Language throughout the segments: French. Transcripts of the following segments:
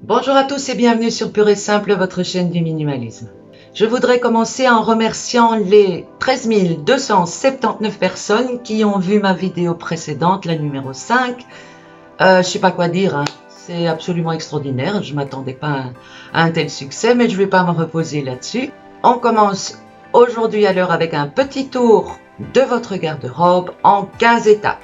Bonjour à tous et bienvenue sur Pur et Simple, votre chaîne du minimalisme. Je voudrais commencer en remerciant les 13 279 personnes qui ont vu ma vidéo précédente, la numéro 5. Je sais pas quoi dire, hein. C'est absolument extraordinaire. Je m'attendais pas à un tel succès, mais je vais pas me reposer là-dessus. On commence aujourd'hui alors avec un petit tour de votre garde-robe en 15 étapes.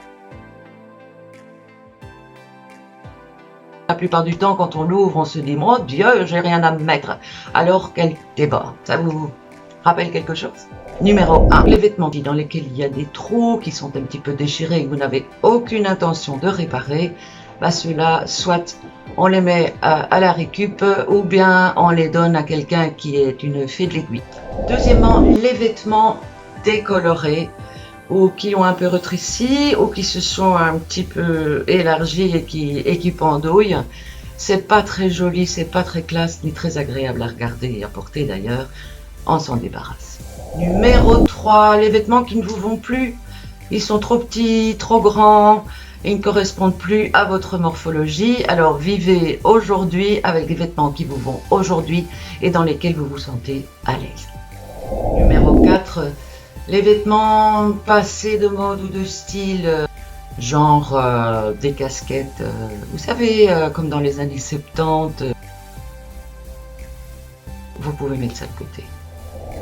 La plupart du temps, quand on l'ouvre, on se dit « Mon Dieu, j'ai rien à me mettre », alors qu'elle déborde. Ça vous rappelle quelque chose? Numéro 1. Les vêtements dans lesquels il y a des trous qui sont un petit peu déchirés et que vous n'avez aucune intention de réparer, ceux-là, soit on les met à la récup ou bien on les donne à quelqu'un qui est une fée de l'aiguille. Deuxièmement, les vêtements décolorés ou qui ont un peu rétréci, ou qui se sont un petit peu élargis et qui pendouillent. C'est pas très joli, c'est pas très classe, ni très agréable à regarder et à porter d'ailleurs. On s'en débarrasse. Numéro 3, les vêtements qui ne vous vont plus. Ils sont trop petits, trop grands, et ne correspondent plus à votre morphologie. Alors vivez aujourd'hui avec des vêtements qui vous vont aujourd'hui et dans lesquels vous vous sentez à l'aise. Numéro 4, les vêtements passés de mode ou de style, genre des casquettes, vous savez, comme dans les années 70, vous pouvez mettre ça de côté.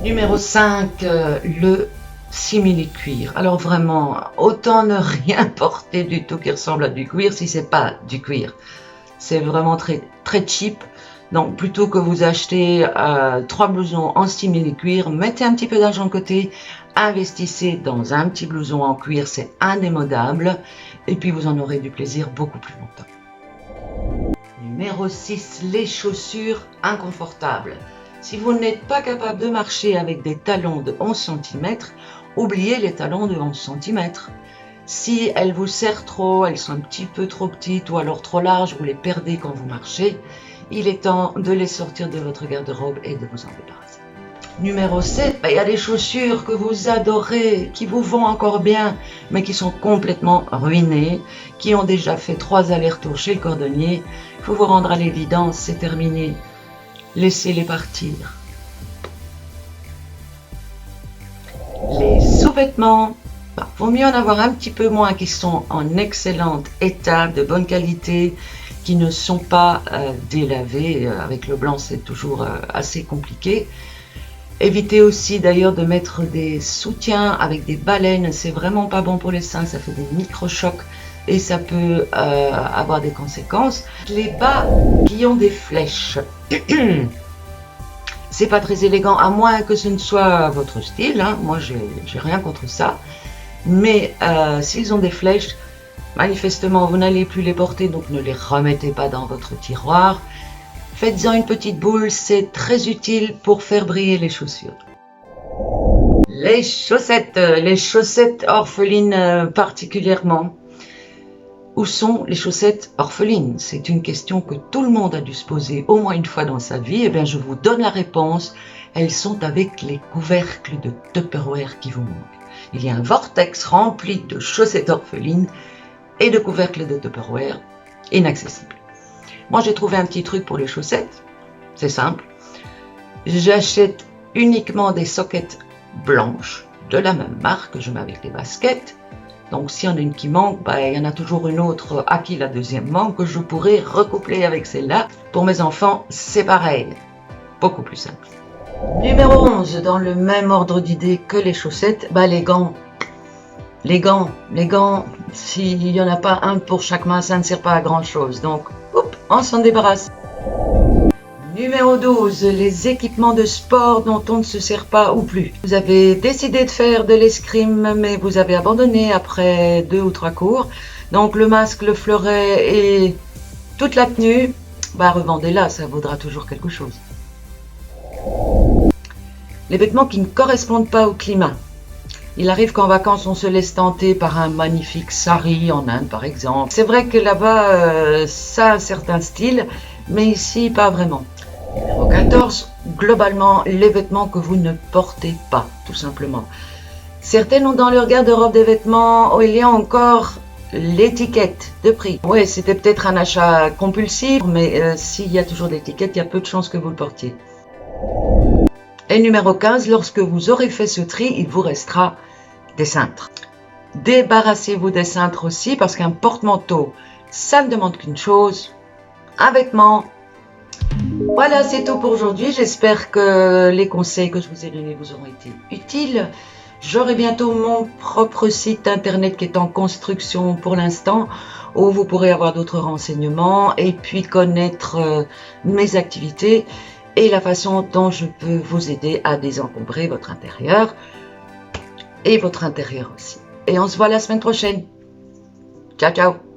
Numéro 5, le simili-cuir. Alors vraiment, autant ne rien porter du tout qui ressemble à du cuir si c'est pas du cuir. C'est vraiment très, très cheap. Donc plutôt que vous achetez 3 blousons en simili-cuir, mettez un petit peu d'argent de côté, investissez dans un petit blouson en cuir, c'est indémodable, et puis vous en aurez du plaisir beaucoup plus longtemps. Numéro 6, les chaussures inconfortables. Si vous n'êtes pas capable de marcher avec des talons de 11 cm, oubliez les talons de 11 cm. Si elles vous serrent trop, elles sont un petit peu trop petites ou alors trop larges, vous les perdez quand vous marchez, il est temps de les sortir de votre garde-robe et de vous en débarrasser. Numéro 7, il y a des chaussures que vous adorez, qui vous vont encore bien, mais qui sont complètement ruinées, qui ont déjà fait 3 allers-retours chez le cordonnier. Il faut vous rendre à l'évidence, c'est terminé. Laissez-les partir. Les sous-vêtements, vaut mieux en avoir un petit peu moins qui sont en excellent état, de bonne qualité, qui ne sont pas délavés. Avec le blanc, c'est toujours assez compliqué. Évitez aussi d'ailleurs de mettre des soutiens avec des baleines, c'est vraiment pas bon pour les seins, ça fait des micro-chocs et ça peut avoir des conséquences. Les bas qui ont des flèches, c'est pas très élégant, à moins que ce ne soit votre style, hein. Moi j'ai rien contre ça, mais s'ils ont des flèches, manifestement vous n'allez plus les porter, donc ne les remettez pas dans votre tiroir. Faites-en une petite boule, c'est très utile pour faire briller les chaussures. Les chaussettes orphelines particulièrement. Où sont les chaussettes orphelines? C'est une question que tout le monde a dû se poser au moins une fois dans sa vie. Eh bien, je vous donne la réponse. Elles sont avec les couvercles de Tupperware qui vous manquent. Il y a un vortex rempli de chaussettes orphelines et de couvercles de Tupperware inaccessibles. Moi, j'ai trouvé un petit truc pour les chaussettes. C'est simple. J'achète uniquement des sockets blanches de la même marque. Je mets avec les baskets. Donc, s'il y en a une qui manque, il y en a toujours une autre à qui la deuxième manque que je pourrais recoupler avec celle-là. Pour mes enfants, c'est pareil. Beaucoup plus simple. Numéro 11, dans le même ordre d'idée que les chaussettes, les gants. Les gants, s'il n'y en a pas un pour chaque main, ça ne sert pas à grand chose. Donc, on s'en débarrasse. Numéro 12, les équipements de sport dont on ne se sert pas ou plus. Vous avez décidé de faire de l'escrime, mais vous avez abandonné après 2 ou 3 cours. Donc le masque, le fleuret et toute la tenue, revendez-la, ça vaudra toujours quelque chose. Les vêtements qui ne correspondent pas au climat. Il arrive qu'en vacances, on se laisse tenter par un magnifique sari en Inde, par exemple. C'est vrai que là-bas, ça a un certain style, mais ici, pas vraiment. Numéro 14, globalement, les vêtements que vous ne portez pas, tout simplement. Certaines ont dans leur garde-robe des vêtements où il y a encore l'étiquette de prix. Ouais, c'était peut-être un achat compulsif, mais s'il y a toujours l'étiquette, il y a peu de chances que vous le portiez. Et numéro 15, lorsque vous aurez fait ce tri, il vous restera des cintres. Débarrassez-vous des cintres aussi, parce qu'un porte-manteau, ça ne demande qu'une chose, un vêtement. Voilà, c'est tout pour aujourd'hui. J'espère que les conseils que je vous ai donnés vous auront été utiles. J'aurai bientôt mon propre site internet qui est en construction pour l'instant, où vous pourrez avoir d'autres renseignements et puis connaître mes activités et la façon dont je peux vous aider à désencombrer votre intérieur et votre intérieur aussi. Et on se voit la semaine prochaine. Ciao, ciao!